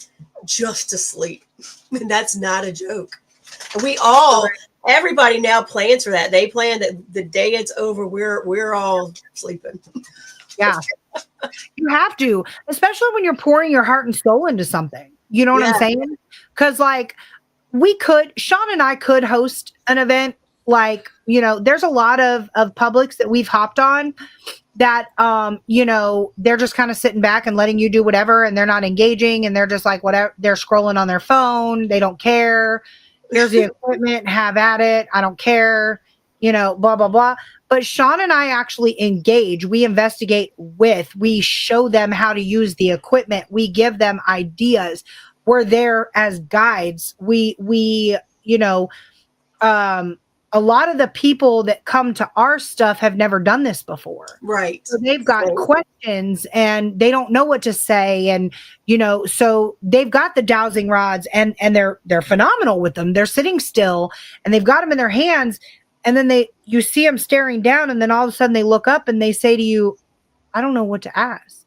just to sleep. And that's not a joke. Everybody now plans for that. They plan that the day it's over, we're all sleeping.
Yeah. You have to, especially when you're pouring your heart and soul into something. You know what I'm saying? Because Sean and I could host an event. Like, there's a lot of publics that we've hopped on that, they're just kind of sitting back and letting you do whatever. And they're not engaging and they're just like, whatever, they're scrolling on their phone. They don't care. Here's the equipment, have at it. I don't care, blah, blah, blah. But Sean and I actually engage. We investigate we show them how to use the equipment. We give them ideas. We're there as guides. A lot of the people that come to our stuff have never done this before.
Right.
So they've got questions and they don't know what to say. And, so they've got the dowsing rods and they're phenomenal with them. They're sitting still and they've got them in their hands. And then you see them staring down and then all of a sudden they look up and they say to you, I don't know what to ask.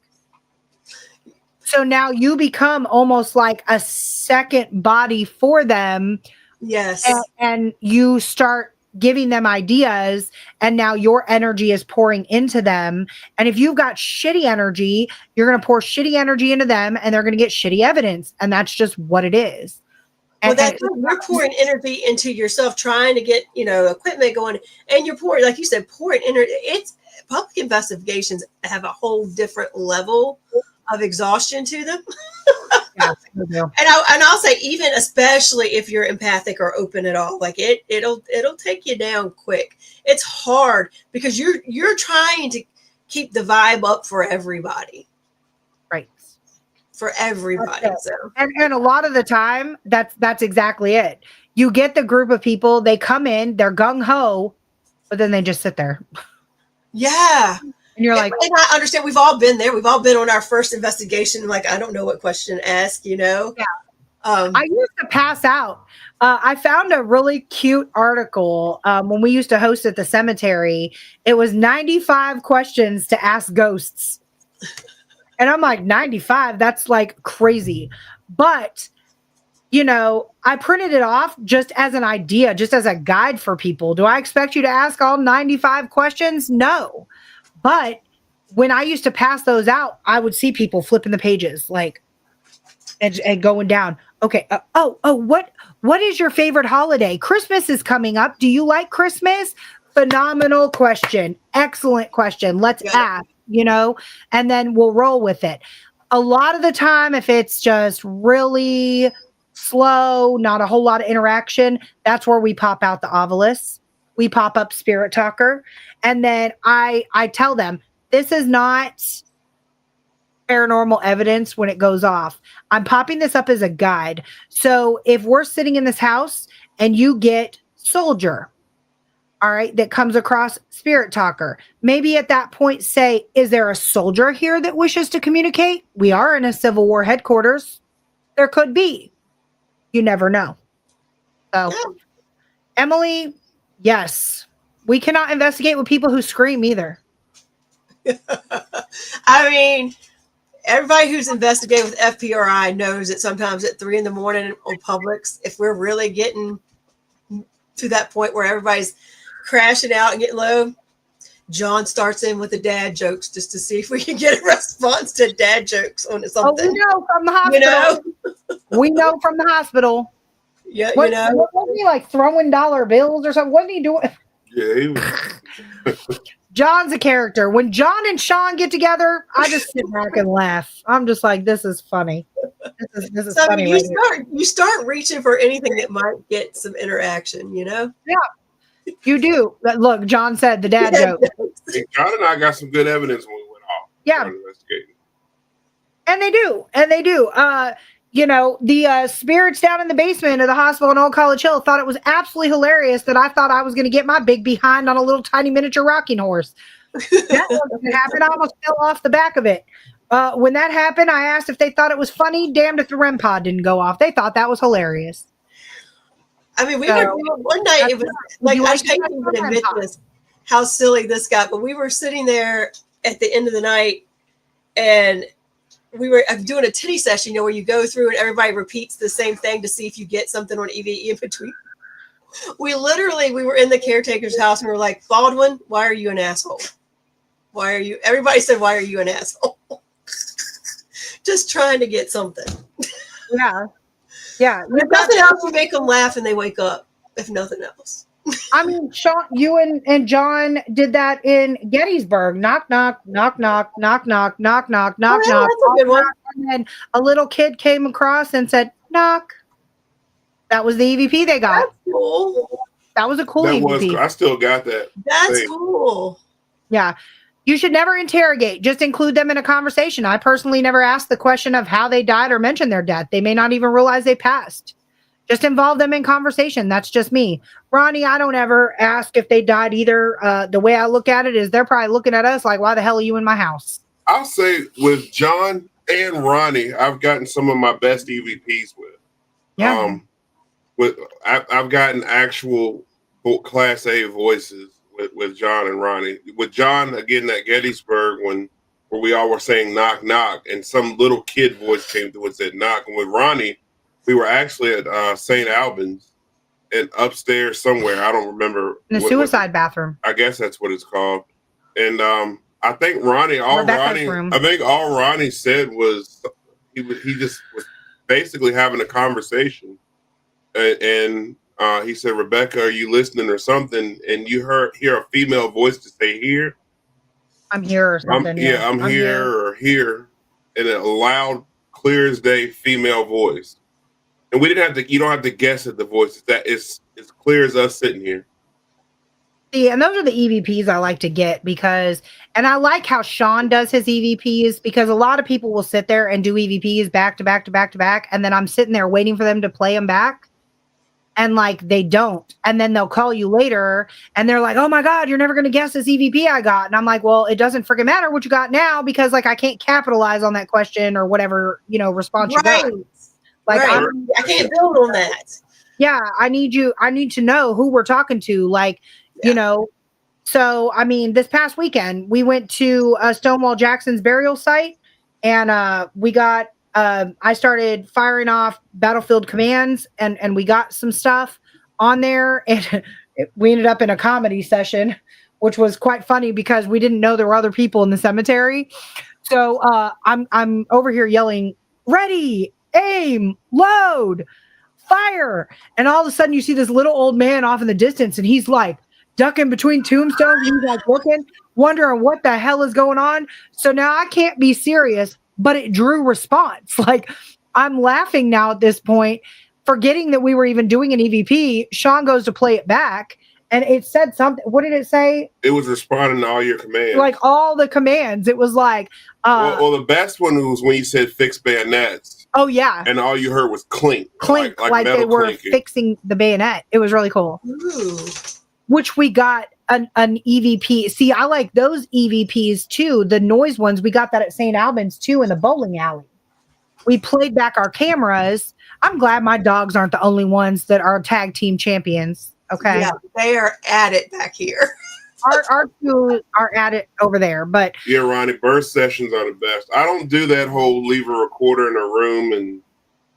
So now you become almost like a second body for them.
Yes.
And you start giving them ideas and now your energy is pouring into them. And if you've got shitty energy, you're going to pour shitty energy into them and they're going to get shitty evidence. And that's just what it is.
Well, you're pouring energy into yourself, trying to get, equipment going, and you're pouring, like you said, pouring energy. It's public investigations have a whole different level of exhaustion to them.
Yeah,
and I'll say, even especially if you're empathic or open at all, like it'll take you down quick. It's hard because you're trying to keep the vibe up for everybody.
Right.
for everybody. So
and a lot of the time, that's exactly it. You get the group of people, they come in, they're gung ho, but then they just sit there.
yeah.
And you're like,
and I understand we've all been there. We've all been on our first investigation. Like, I don't know what question to ask, you know?
Yeah.
I
used to pass out. I found a really cute article when we used to host at the cemetery. It was 95 questions to ask ghosts. And I'm like, 95? That's like crazy. But, you know, I printed it off just as an idea, just as a guide for people. Do I expect you to ask all 95 questions? No. But when I used to pass those out, I would see people flipping the pages, like, and going down. Okay. What is your favorite holiday? Christmas is coming up. Do you like Christmas? Phenomenal question. Excellent question. Let's ask, you know, and then we'll roll with it. A lot of the time, if it's just really slow, not a whole lot of interaction, that's where we pop out the Ovilus. We pop up Spirit Talker. And then I tell them, this is not paranormal evidence when it goes off. I'm popping this up as a guide. So if we're sitting in this house and you get soldier, all right, that comes across Spirit Talker, maybe at that point say, is there a soldier here that wishes to communicate? We are in a Civil War headquarters. There could be. You never know. So, Emily, yes, we cannot investigate with people who scream either.
I mean, everybody who's investigated with FPRI knows that sometimes at 3 a.m. on Publix, if we're really getting to that point where everybody's crashing out and getting low, John starts in with the dad jokes just to see if we can get a response to dad jokes on something.
Oh, we know from the hospital. You know? We know from the hospital.
Yeah,
what,
you know.
Wasn't he like throwing dollar bills or something? Wasn't he doing?
Yeah, he was.
John's a character. When John and Sean get together, I just sit back and laugh. I'm just like, this is funny. This is
so,
funny.
I mean, you start reaching for anything that might get some interaction, you know?
Yeah, you do. Look, John said the dad joke.
Hey, John and I got some good evidence when we went off.
Yeah. And they do. And they do. You know, the spirits down in the basement of the hospital in Old College Hill thought it was absolutely hilarious that I thought I was going to get my big behind on a little tiny miniature rocking horse. That wasn't going to happen. I almost fell off the back of it. When that happened, I asked if they thought it was funny. Damned if the REM pod didn't go off. They thought that was hilarious.
I mean, we were one night. It was like I can't even admit this, how silly this got. But we were sitting there at the end of the night, and we were doing a titty session, you know, where you go through and everybody repeats the same thing to see if you get something on EVE in between. We were in the caretaker's house and we were like, Baldwin, why are you an asshole? Everybody said, why are you an asshole? Just trying to get something.
Yeah. Yeah.
If nothing else, you make them laugh and they wake up, if nothing else.
I mean, Sean, you and John did that in Gettysburg. Knock, knock, knock, knock, knock, knock, knock, knock, knock, knock.
That's a good one.
And then a little kid came across and said, knock. That was the EVP they got.
That's cool.
That was a cool EVP.
I still got that.
That's cool.
Yeah. You should never interrogate. Just include them in a conversation. I personally never asked the question of how they died or mention their death. They may not even realize they passed. Just involve them in conversation. That's just me. Ronnie, I don't ever ask if they died either. The way I look at it is they're probably looking at us like, why the hell are you in my house?
I'll say with John and Ronnie, I've gotten some of my best EVPs with.
Yeah.
I've gotten actual Class A voices with John and Ronnie. With John, again, at Gettysburg, where we all were saying knock, knock, and some little kid voice came through and said knock. And with Ronnie, we were actually at St. Albans and upstairs somewhere. I don't remember.
In the suicide bathroom.
I guess that's what it's called. And I think all Ronnie said was he just was basically having a conversation. And he said, Rebecca, are you listening or something? And you hear a female voice to say here.
I'm here or something.
I'm here or here. In a loud, clear as day female voice. And you don't have to guess at the voice. It's clear as us sitting here.
See, and those are the EVPs I like to get because, and I like how Sean does his EVPs because a lot of people will sit there and do EVPs back to back to back to back. And then I'm sitting there waiting for them to play them back. And like they don't. And then they'll call you later and they're like, oh my God, you're never going to guess this EVP I got. And I'm like, well, it doesn't freaking matter what you got now because like I can't capitalize on that question or whatever, response you got. Like
I can't build on that.
Yeah, I need to know who we're talking to. Like, so I mean, this past weekend we went to Stonewall Jackson's burial site and we got I started firing off battlefield commands and we got some stuff on there and we ended up in a comedy session, which was quite funny because we didn't know there were other people in the cemetery. So I'm over here yelling, ready, aim, load, fire. And all of a sudden you see this little old man off in the distance and he's like ducking between tombstones. He's like looking, wondering what the hell is going on. So now I can't be serious, but it drew response. Like I'm laughing now at this point, forgetting that we were even doing an EVP. Sean goes to play it back and it said something. What did it say?
It was responding to all your commands.
Like all the commands. It was like,
well, the best one was when you said fix bayonets.
Oh yeah.
And all you heard was clink.
Clink, like they were clinking. Fixing the bayonet. It was really cool.
Ooh.
Which we got an EVP. See, I like those EVPs too. The noise ones, we got that at St. Albans too in the bowling alley. We played back our cameras. I'm glad my dogs aren't the only ones that are tag team champions. Okay.
Yeah, they are at it back here.
Our two are at it over there, but
yeah, Ronnie, burst sessions are the best. I don't do that whole leave a recorder in a room and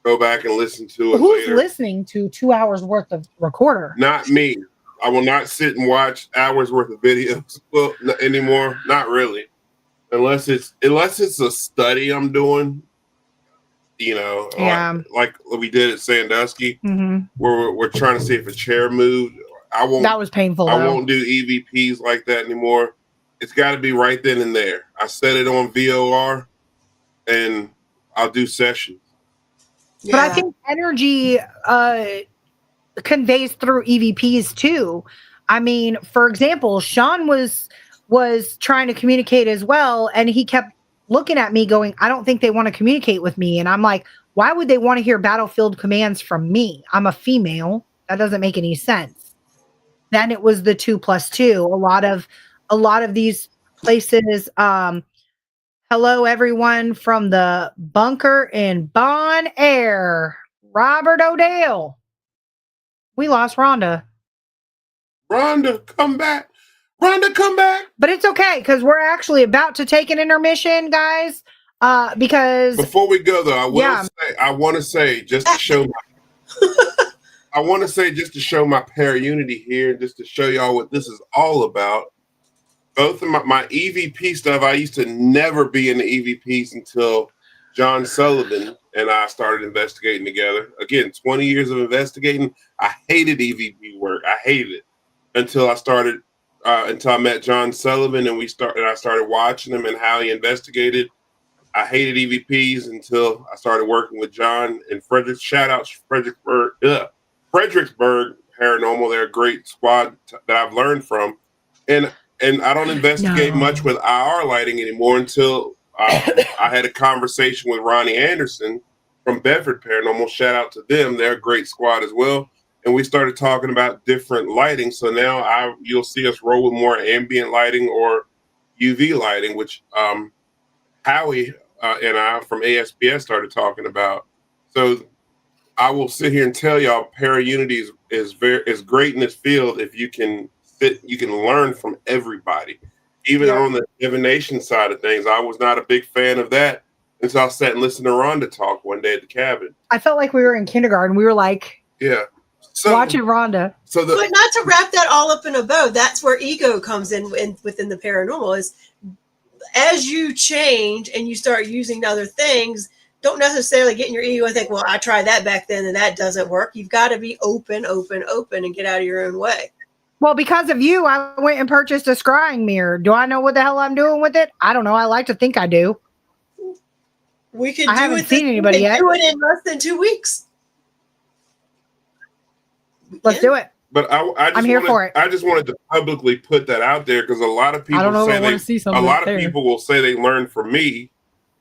go back and listen to it.
Who's
later.
Listening to 2 hours worth of recorder?
Not me. I will not sit and watch hours worth of videos anymore. Not really, unless it's a study I'm doing. Like we did at Sandusky, where we're trying to see if a chair moved.
That was painful.
I won't do EVPs like that anymore. It's got to be right then and there. I set it on VOR, and I'll do sessions.
Yeah. But I think energy conveys through EVPs too. I mean, for example, Sean was trying to communicate as well, and he kept looking at me going, I don't think they want to communicate with me. And I'm like, why would they want to hear battlefield commands from me? I'm a female. That doesn't make any sense. Then it was the 2+2. A lot of these places. Hello, everyone from the bunker in Bon Air. Robert O'Dale. We lost Rhonda.
Rhonda, come back. Rhonda, come back.
But it's okay because we're actually about to take an intermission, guys. Because
before we go, though, I want to say just to show my para unity here, just to show y'all what this is all about. Both of my EVP stuff, I used to never be in the EVPs until John Sullivan and I started investigating together. Again, 20 years of investigating. I hated EVP work. I hated it until I met John Sullivan and I started watching him and how he investigated. I hated EVPs until I started working with John and Frederick. Shout out Fredericksburg Paranormal. They're a great squad that I've learned from. And I don't investigate much with IR lighting anymore until I had a conversation with Ronnie Anderson from Bedford Paranormal. Shout out to them. They're a great squad as well. And we started talking about different lighting. So now you'll see us roll with more ambient lighting or UV lighting, which Howie and I from ASPS started talking about. So I will sit here and tell y'all para unity is great in this field if you can learn from everybody. Even on the divination side of things, I was not a big fan of that until I sat and listened to Rhonda talk one day at the cabin. I
felt like we were in kindergarten. We were like, watching Rhonda.
But not to wrap that all up in a bow, that's where ego comes in within the paranormal is as you change and you start using other things, don't necessarily get in your ego and think, well, I tried that back then and that doesn't work. You've got to be open and get out of your own way.
Well, because of you, I went and purchased a scrying mirror. Do I know what the hell I'm doing with it? I don't know. I like to think I do.
I haven't seen anybody yet. Do it in less than 2 weeks.
Let's do it.
But
I'm here for it.
I just wanted to publicly put that out there because a lot of people people will say they learned from me,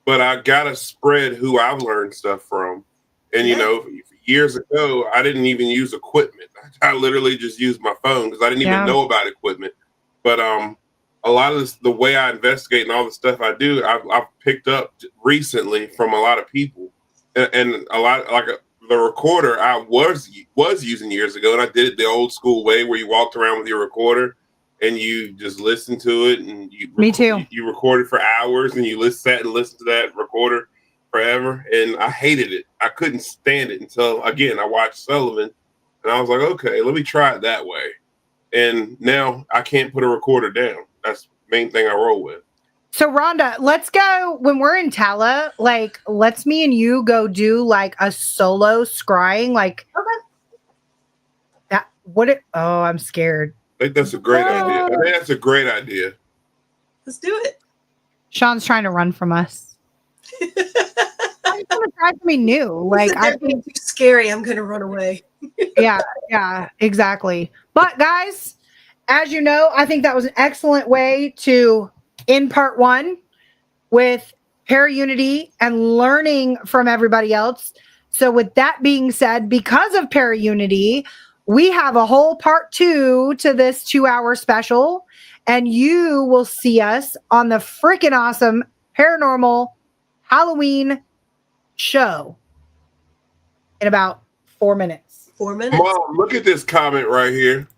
but I gotta spread who I've learned stuff from. And you know, years ago, I didn't even use equipment. I literally just used my phone because I didn't even know about equipment. But a lot of this, the way I investigate and all the stuff I do, I've picked up recently from a lot of people, and a lot like the recorder I was using years ago, and I did it the old school way where you walked around with your recorder and you just listened to it, and
Me too.
You recorded for hours, and you sat and listened to that recorder forever, and I hated it. I couldn't stand it until again I watched Sullivan, and I was like, okay, let me try it that way. And now I can't put a recorder down. That's the main thing I roll with.
So Rhonda, let's go when we're in Tala. Like, let's me and you go do like a solo scrying. Like, that. What? Oh, I'm scared.
I think that's a great idea. I think that's a great idea.
Let's do it.
Sean's trying to run from us. I'm gonna try something new. Like, I think
too scary. I'm gonna run away.
yeah, exactly. But guys, as you know, I think that was an excellent way to end part one with Paraunity and learning from everybody else. So with that being said, because of Paraunity, we have a whole part two to this 2-hour special, and you will see us on the freaking awesome Paranormal Halloween show in about 4 minutes.
4 minutes.
Mom, look at this comment right here.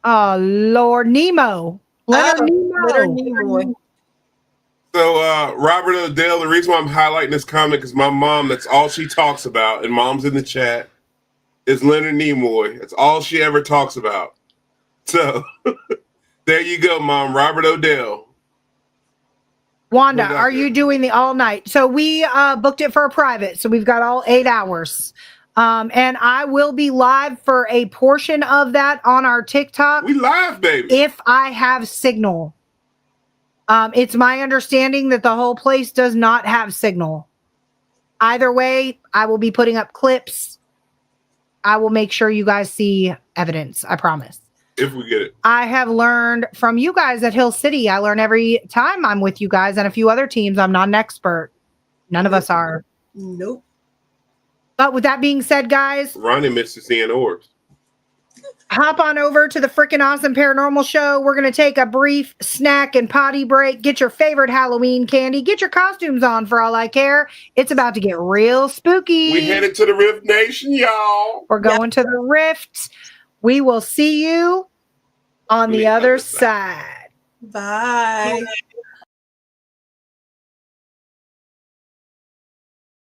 Oh, Lord. Nemo. Leonard Nemo.
So, Robert Odell, the reason why I'm highlighting this comment because my mom, that's all she talks about, and mom's in the chat, is Leonard Nimoy. That's all she ever talks about. So, there you go, Mom. Robert Odell.
Wanda, are you doing the all night? So we booked it for a private. So we've got all 8 hours. And I will be live for a portion of that on our TikTok.
We live, baby.
If I have signal. It's my understanding that the whole place does not have signal. Either way, I will be putting up clips. I will make sure you guys see evidence. I promise.
If we get it.
I have learned from you guys at Hill City. I learn every time I'm with you guys and a few other teams. I'm not an expert. None of us are.
Nope.
But with that being said, guys,
Ronnie missed seeing orbs.
Hop on over to the freaking awesome Paranormal show. We're going to take a brief snack and potty break. Get your favorite Halloween candy. Get your costumes on for all I care. It's about to get real spooky.
We headed to the Rift Nation, y'all.
We're going to the Rift. We will see you on the other side.
Bye.